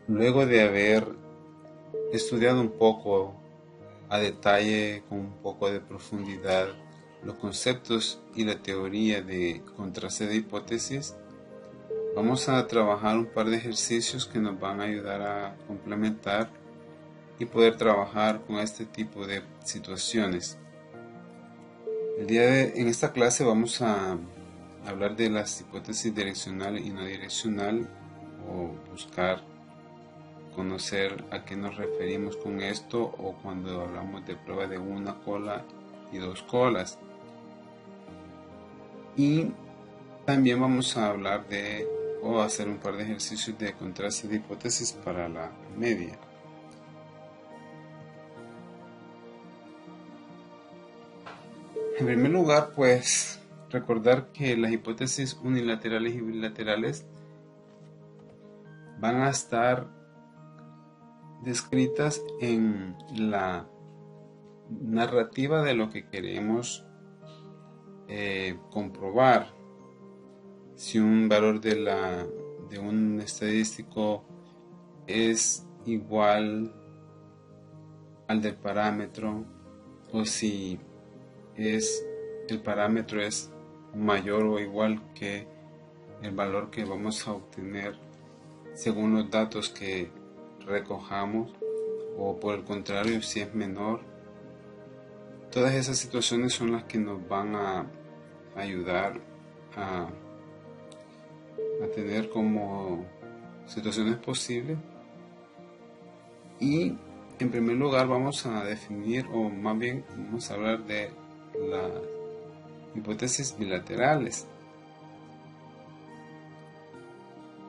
Luego de haber estudiado un poco a detalle, con un poco de profundidad, los conceptos y la teoría de contraste de hipótesis, vamos a trabajar un par de ejercicios que nos van a ayudar a complementar y poder trabajar con este tipo de situaciones. En esta clase vamos a hablar de las hipótesis direccional y no direccional, o buscar conocer a qué nos referimos con esto, o cuando hablamos de prueba de una cola y dos colas. Y también vamos a hablar o hacer un par de ejercicios de contraste de hipótesis para la media. En primer lugar, pues recordar que las hipótesis unilaterales y bilaterales van a estar descritas en la narrativa de lo que queremos comprobar. Si un valor de un estadístico es igual al del parámetro, o si el parámetro es mayor o igual que el valor que vamos a obtener según los datos que recojamos, o por el contrario, si es menor. Todas esas situaciones son las que nos van a ayudar a tener como situaciones posibles. Y en primer lugar vamos a definir, o más bien vamos a hablar de las hipótesis bilaterales.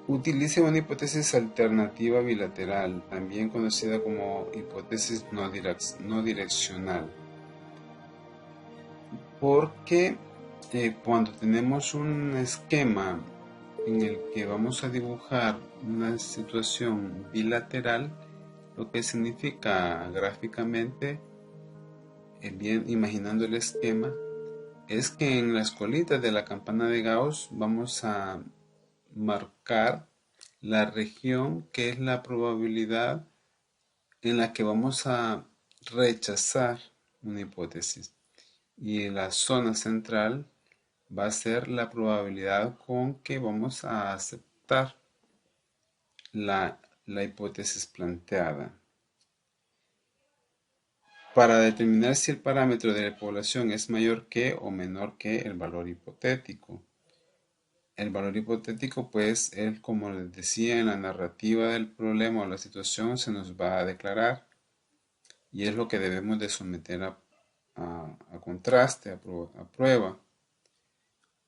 Utilice una hipótesis alternativa bilateral, también conocida como hipótesis no direccional, porque cuando tenemos un esquema en el que vamos a dibujar una situación bilateral, lo que significa gráficamente, bien imaginando el esquema, es que en las colitas de la campana de Gauss vamos a marcar la región que es la probabilidad en la que vamos a rechazar una hipótesis, y la zona central va a ser la probabilidad con que vamos a aceptar la hipótesis planteada. Para determinar si el parámetro de la población es mayor que o menor que el valor hipotético. El valor hipotético, pues, como les decía, en la narrativa del problema o la situación se nos va a declarar, y es lo que debemos de someter a contraste, a prueba.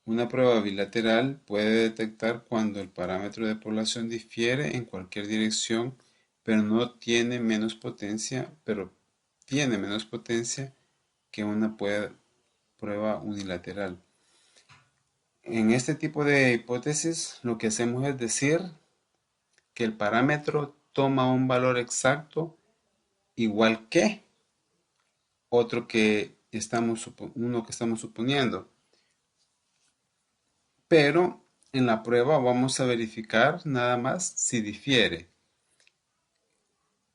Una prueba bilateral puede detectar cuando el parámetro de población difiere en cualquier dirección, pero tiene menos potencia que una prueba unilateral. En este tipo de hipótesis, lo que hacemos es decir que el parámetro toma un valor exacto igual que uno que estamos suponiendo. Pero en la prueba vamos a verificar nada más si difiere.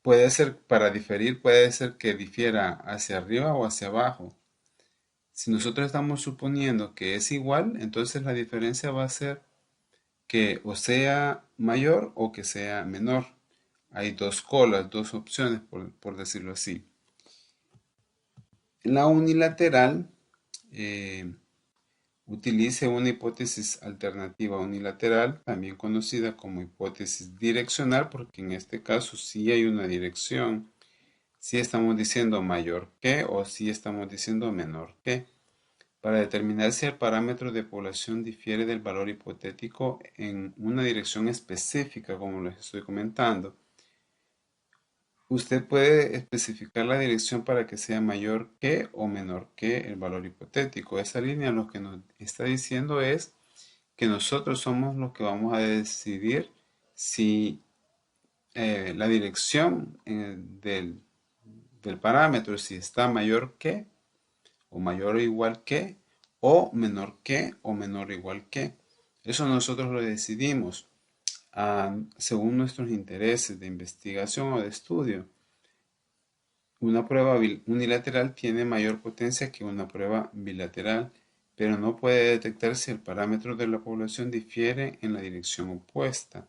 Puede ser, para diferir, puede ser que difiera hacia arriba o hacia abajo. Si nosotros estamos suponiendo que es igual, entonces la diferencia va a ser que o sea mayor o que sea menor. Hay dos colas, dos opciones, por decirlo así. La unilateral utilice una hipótesis alternativa unilateral, también conocida como hipótesis direccional, porque en este caso sí hay una dirección. Si estamos diciendo mayor que, o si estamos diciendo menor que, para determinar si el parámetro de población difiere del valor hipotético en una dirección específica, como les estoy comentando. Usted puede especificar la dirección para que sea mayor que o menor que el valor hipotético. Esa línea lo que nos está diciendo es que nosotros somos los que vamos a decidir si la dirección del parámetro, si está mayor que, o mayor o igual que, o menor o igual que. Eso nosotros lo decidimos. según nuestros intereses de investigación o de estudio. Una prueba unilateral tiene mayor potencia que una prueba bilateral, pero no puede detectar si el parámetro de la población difiere en la dirección opuesta.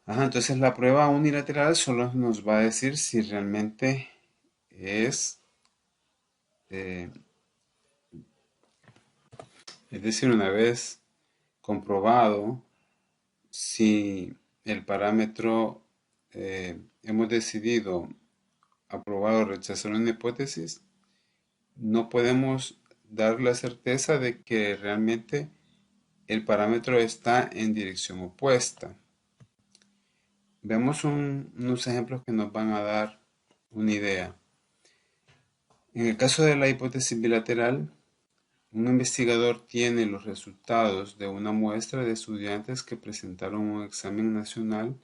Entonces la prueba unilateral solo nos va a decir si realmente es decir, una vez comprobado si el parámetro hemos decidido aprobar o rechazar una hipótesis, no podemos dar la certeza de que realmente el parámetro está en dirección opuesta. Veamos unos ejemplos que nos van a dar una idea. En el caso de la hipótesis bilateral, un investigador tiene los resultados de una muestra de estudiantes que presentaron un examen nacional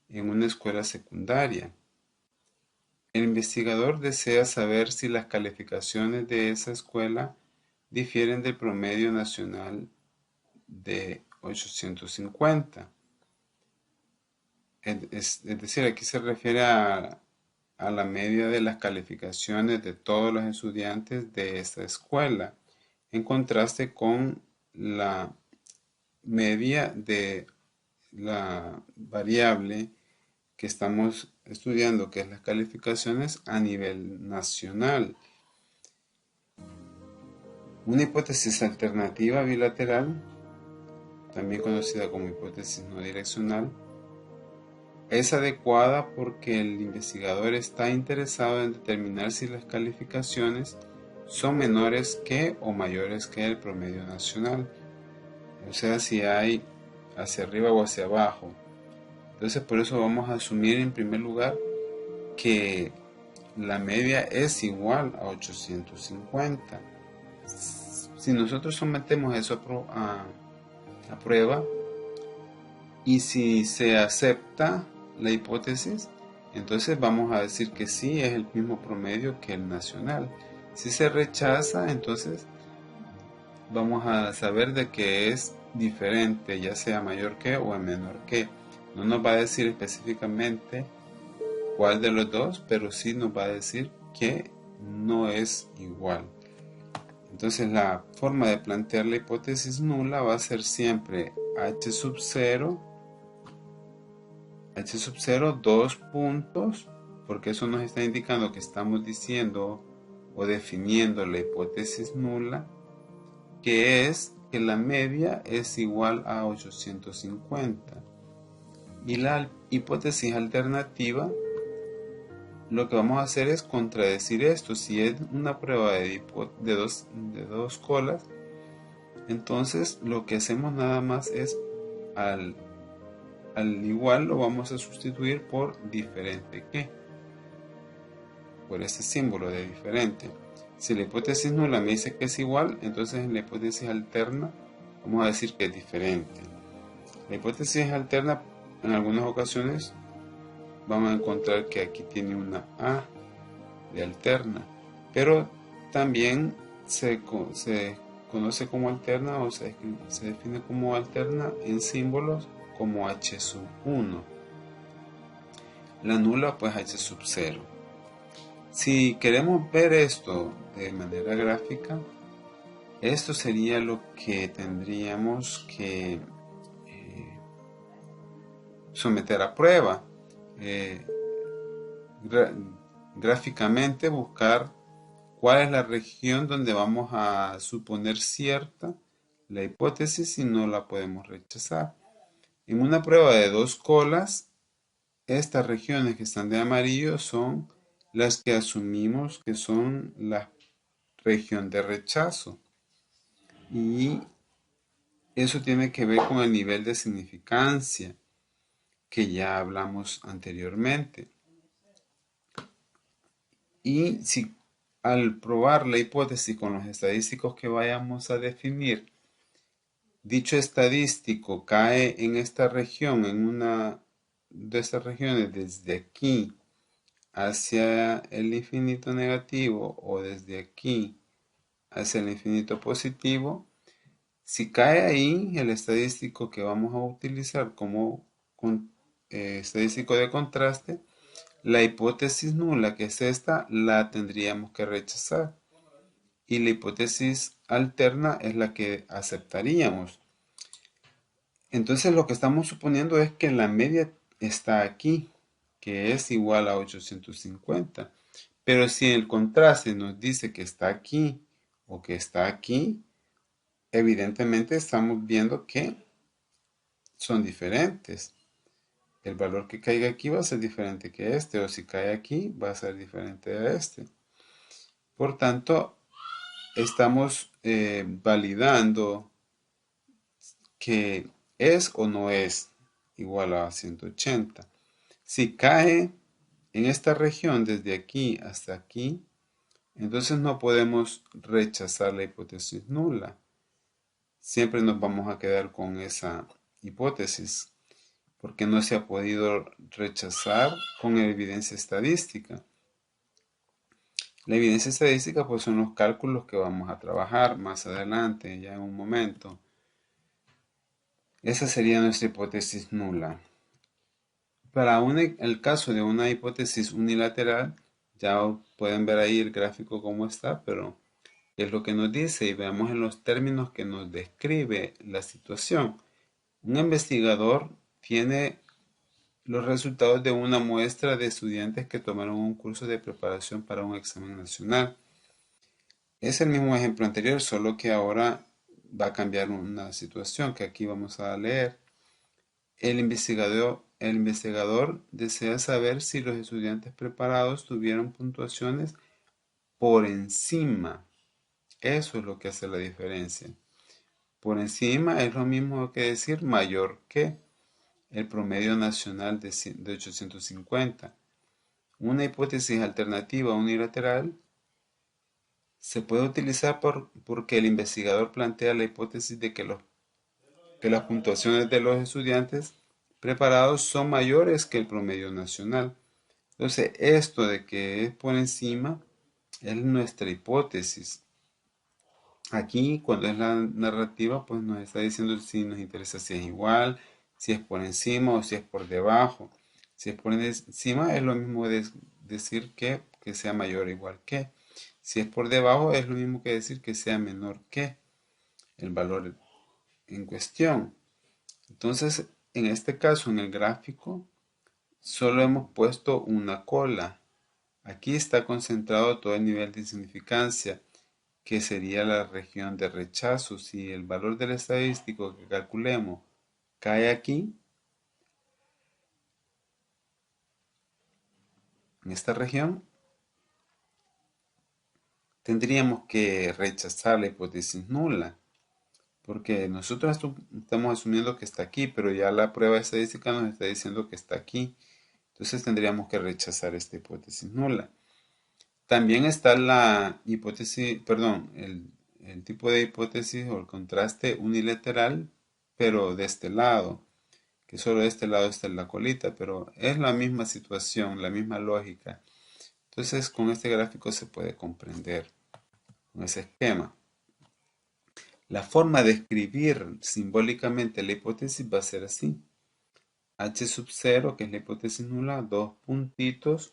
en una escuela secundaria. El investigador desea saber si las calificaciones de esa escuela difieren del promedio nacional de 850. Es decir, aquí se refiere a la media de las calificaciones de todos los estudiantes de esta escuela, en contraste con la media de la variable que estamos estudiando, que es las calificaciones a nivel nacional. Una hipótesis alternativa bilateral, también conocida como hipótesis no direccional, es adecuada porque el investigador está interesado en determinar si las calificaciones son menores que o mayores que el promedio nacional, o sea, si hay hacia arriba o hacia abajo. Entonces, por eso vamos a asumir en primer lugar que la media es igual a 850. Si nosotros sometemos eso a prueba y si se acepta la hipótesis, entonces vamos a decir que sí es el mismo promedio que el nacional. Si se rechaza, entonces vamos a saber de que es diferente, ya sea mayor que o menor que. No nos va a decir específicamente cuál de los dos, pero sí nos va a decir que no es igual. Entonces la forma de plantear la hipótesis nula va a ser siempre h sub 0, dos puntos, porque eso nos está indicando que estamos diciendo o definiendo la hipótesis nula, que es que la media es igual a 850. Y la hipótesis alternativa, lo que vamos a hacer es contradecir esto. Si es una prueba de dos colas, entonces lo que hacemos nada más es al igual lo vamos a sustituir por diferente que, por este símbolo de diferente. Si la hipótesis nula me dice que es igual, entonces en la hipótesis alterna vamos a decir que es diferente. La hipótesis alterna, en algunas ocasiones vamos a encontrar que aquí tiene una A de alterna, pero también se conoce como alterna o se define como alterna en símbolos como H sub 1. La nula pues H sub 0. Si queremos ver esto de manera gráfica, esto sería lo que tendríamos que someter a prueba. Gráficamente buscar cuál es la región donde vamos a suponer cierta la hipótesis y no la podemos rechazar. En una prueba de dos colas, estas regiones que están de amarillo son las que asumimos que son la región de rechazo. Y eso tiene que ver con el nivel de significancia que ya hablamos anteriormente. Y si al probar la hipótesis con los estadísticos que vayamos a definir, dicho estadístico cae en esta región, en una de estas regiones, desde aquí hacia el infinito negativo o desde aquí hacia el infinito positivo, Si cae ahí el estadístico que vamos a utilizar como estadístico de contraste, la hipótesis nula, que es esta, la tendríamos que rechazar. Y la hipótesis alterna es la que aceptaríamos. Entonces lo que estamos suponiendo es que la media está aquí, que es igual a 850. Pero si el contraste nos dice que está aquí o que está aquí, evidentemente estamos viendo que son diferentes. El valor que caiga aquí va a ser diferente que este, o si cae aquí va a ser diferente a este. Por tanto, estamos validando que es o no es igual a 180. Si cae en esta región desde aquí hasta aquí, entonces no podemos rechazar la hipótesis nula. Siempre nos vamos a quedar con esa hipótesis porque no se ha podido rechazar con evidencia estadística. La evidencia estadística pues son los cálculos que vamos a trabajar más adelante, ya en un momento. Esa sería nuestra hipótesis nula. Para el caso de una hipótesis unilateral, ya pueden ver ahí el gráfico cómo está, pero es lo que nos dice y veamos en los términos que nos describe la situación. Un investigador tiene los resultados de una muestra de estudiantes que tomaron un curso de preparación para un examen nacional. Es el mismo ejemplo anterior, solo que ahora va a cambiar una situación que aquí vamos a leer. El investigador desea saber si los estudiantes preparados tuvieron puntuaciones por encima. Eso es lo que hace la diferencia. Por encima es lo mismo que decir mayor que el promedio nacional de 850. Una hipótesis alternativa unilateral se puede utilizar porque el investigador plantea la hipótesis de que las puntuaciones de los estudiantes preparados son mayores que el promedio nacional. Entonces, esto de que es por encima es nuestra hipótesis. Aquí, cuando es la narrativa, pues nos está diciendo si nos interesa si es igual, si es por encima o si es por debajo. Si es por encima es lo mismo decir que sea mayor o igual que. Si es por debajo es lo mismo que decir que sea menor que el valor en cuestión. Entonces, en este caso, en el gráfico, solo hemos puesto una cola. Aquí está concentrado todo el nivel de significancia, que sería la región de rechazo. Si el valor del estadístico que calculemos cae aquí, en esta región, tendríamos que rechazar la hipótesis nula, porque nosotros estamos asumiendo que está aquí, pero ya la prueba estadística nos está diciendo que está aquí. Entonces tendríamos que rechazar esta hipótesis nula. También está la hipótesis, perdón, el tipo de hipótesis o el contraste unilateral, pero de este lado, que solo de este lado está la colita, pero es la misma situación, la misma lógica. Entonces con este gráfico se puede comprender, con ese esquema. La forma de escribir simbólicamente la hipótesis va a ser así. H sub 0, que es la hipótesis nula, dos puntitos.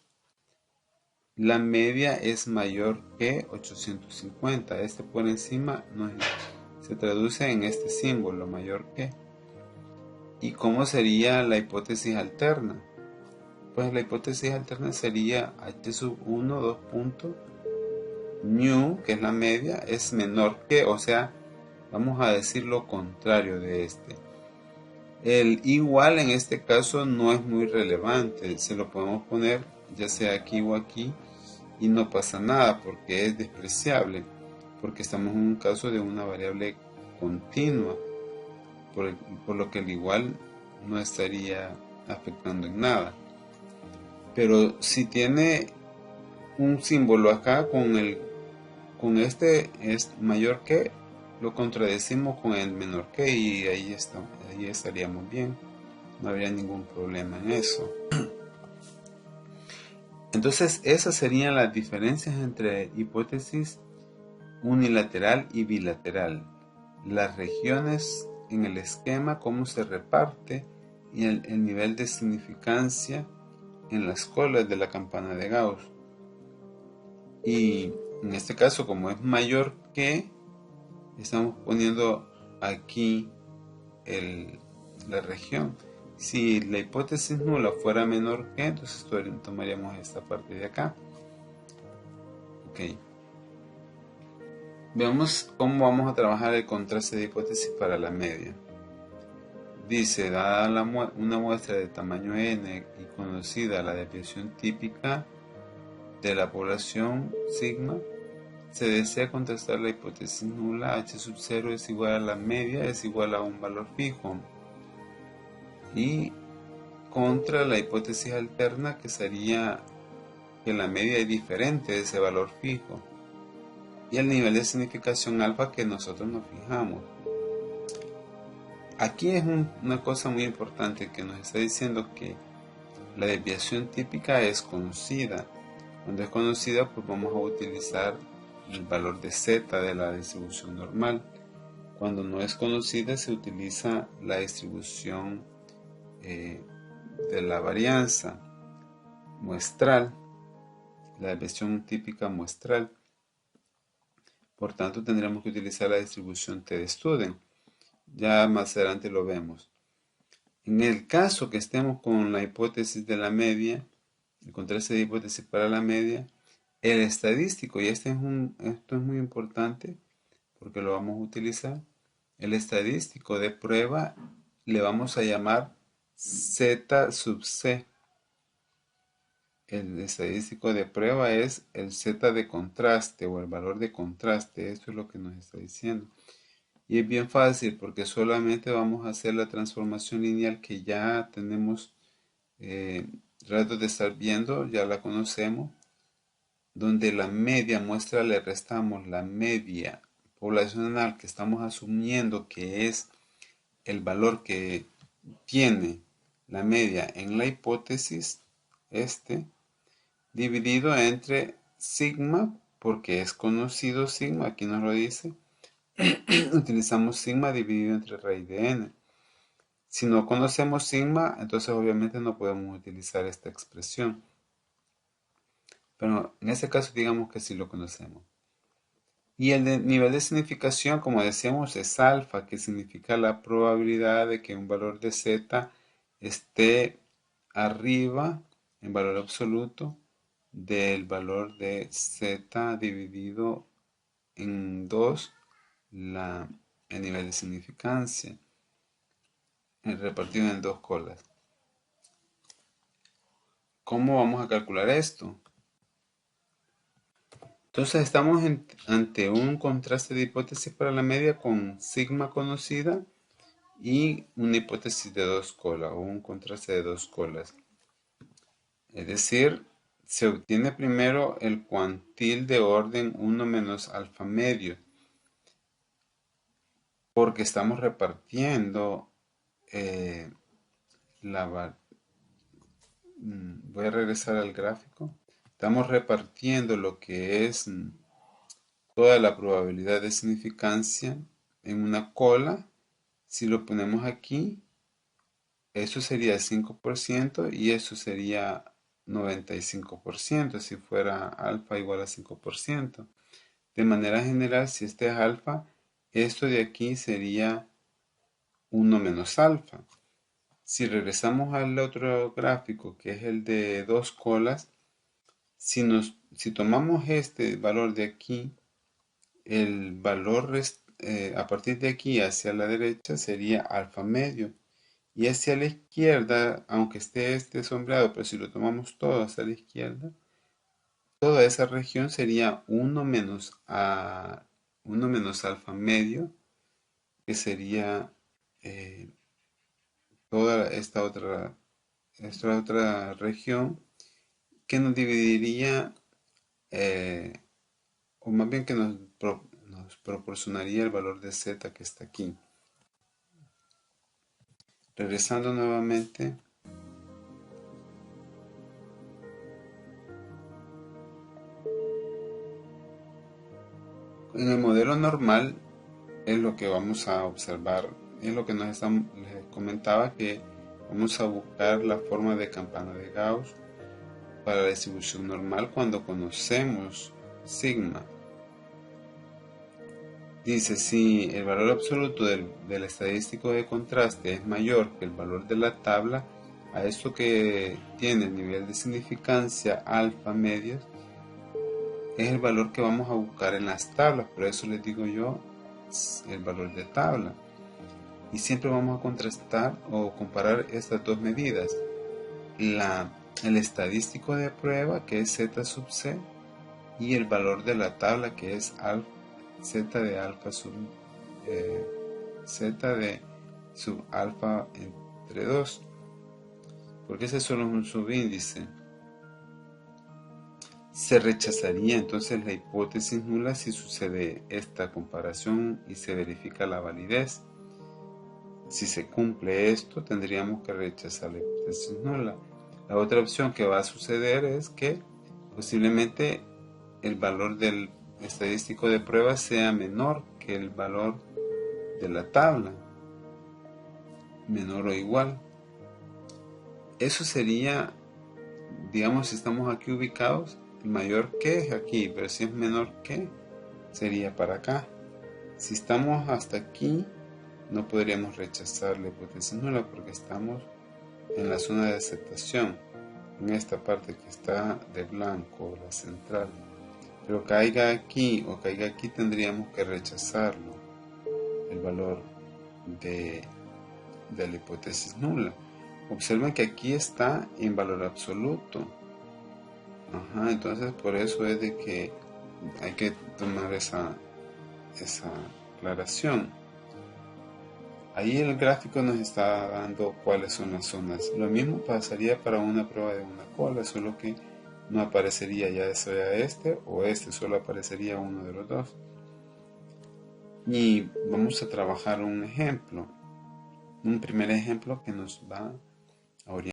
La media es mayor que 850. Este por encima se traduce en este símbolo, mayor que. ¿Y cómo sería la hipótesis alterna? Pues la hipótesis alterna sería H sub 1, 2 puntos. Mu, que es la media, es menor que, o sea, vamos a decir lo contrario de este. El igual en este caso no es muy relevante, se lo podemos poner ya sea aquí o aquí y no pasa nada porque es despreciable, porque estamos en un caso de una variable continua, por lo que el igual no estaría afectando en nada. Pero si tiene un símbolo acá con este es mayor que, lo contradecimos con el menor que y ahí estaríamos bien, no habría ningún problema en eso. Entonces esas serían las diferencias entre hipótesis unilateral y bilateral. las regiones en el esquema, cómo se reparte y el nivel de significancia en las colas de la campana de Gauss. Y en este caso, como es mayor que, estamos poniendo aquí la región. Si la hipótesis nula fuera menor que, entonces tomaríamos esta parte de acá. Ok. Veamos cómo vamos a trabajar el contraste de hipótesis para la media. Dice, dada una muestra de tamaño n y conocida la desviación típica de la población sigma, se desea contrastar la hipótesis nula. H sub 0 es igual a la media, es igual a un valor fijo, y contra la hipótesis alterna, que sería que la media es diferente de ese valor fijo, y el nivel de significación alfa que nosotros nos fijamos. Aquí es una cosa muy importante que nos está diciendo que la desviación típica es conocida. Cuando es conocida, pues vamos a utilizar el valor de z de la distribución normal. Cuando no es conocida, se utiliza la distribución de la varianza muestral, la desviación típica muestral. Por tanto, tendremos que utilizar la distribución t de Student. Ya más adelante lo vemos. En el caso que estemos con la hipótesis de la media, el contraste de hipótesis para la media, el estadístico, y esto es muy importante porque lo vamos a utilizar, el estadístico de prueba le vamos a llamar Z sub C. El estadístico de prueba es el Z de contraste o el valor de contraste. Esto es lo que nos está diciendo. Y es bien fácil porque solamente vamos a hacer la transformación lineal que ya tenemos rato de estar viendo, ya la conocemos, donde la media muestra le restamos la media poblacional que estamos asumiendo que es el valor que tiene la media en la hipótesis, dividido entre sigma, porque es conocido sigma, aquí nos lo dice, utilizamos sigma dividido entre raíz de n. Si no conocemos sigma, entonces obviamente no podemos utilizar esta expresión. Pero en este caso digamos que sí lo conocemos. Y el nivel de significación, como decíamos, es alfa, que significa la probabilidad de que un valor de z esté arriba, en valor absoluto, del valor de z dividido en 2, el nivel de significancia, repartido en dos colas. ¿Cómo vamos a calcular esto? Entonces estamos ante un contraste de hipótesis para la media con sigma conocida y una hipótesis de dos colas o un contraste de dos colas. Es decir, se obtiene primero el cuantil de orden 1 menos alfa medio, porque estamos repartiendo voy a regresar al gráfico. Estamos repartiendo lo que es toda la probabilidad de significancia en una cola. Si lo ponemos aquí, eso sería 5% y eso sería 95% si fuera alfa igual a 5%. De manera general, si este es alfa, esto de aquí sería 1 menos alfa. Si regresamos al otro gráfico, que es el de dos colas, si tomamos este valor de aquí, el valor a partir de aquí hacia la derecha sería alfa medio. Y hacia la izquierda, aunque esté este sombreado, pero si lo tomamos todo hacia la izquierda, toda esa región sería 1 menos alfa medio, que sería toda esta otra región, que nos dividiría, o más bien que nos proporcionaría el valor de z que está aquí. Regresando nuevamente, en el modelo normal es lo que vamos a observar, es lo que les comentaba, que vamos a buscar la forma de campana de Gauss para la distribución normal cuando conocemos sigma. Dice, si el valor absoluto del estadístico de contraste es mayor que el valor de la tabla, a esto que tiene el nivel de significancia alfa medias, es el valor que vamos a buscar en las tablas. Por eso les digo yo el valor de tabla. Y siempre vamos a contrastar o comparar estas dos medidas. El estadístico de prueba, que es z sub c, y el valor de la tabla, que es z de alfa sub z de sub alfa entre 2, porque ese solo es un subíndice. Se rechazaría entonces la hipótesis nula si sucede esta comparación y se verifica la validez. Si se cumple esto, tendríamos que rechazar la hipótesis nula. La otra opción que va a suceder es que posiblemente el valor del estadístico de prueba sea menor que el valor de la tabla, menor o igual. Eso sería, digamos, si estamos aquí ubicados, el mayor que es aquí, pero si es menor que, sería para acá. Si estamos hasta aquí, no podríamos rechazar la hipótesis nula porque estamos en la zona de aceptación, en esta parte que está de blanco, la central. Pero caiga aquí o caiga aquí, tendríamos que rechazarlo, el valor de la hipótesis nula. Observen que aquí está en valor absoluto. Entonces por eso es de que hay que tomar esa aclaración. Ahí el gráfico nos está dando cuáles son las zonas. Lo mismo pasaría para una prueba de una cola, solo que no aparecería ya sea este o este, solo aparecería uno de los dos. Y vamos a trabajar un ejemplo, un primer ejemplo que nos va a orientar.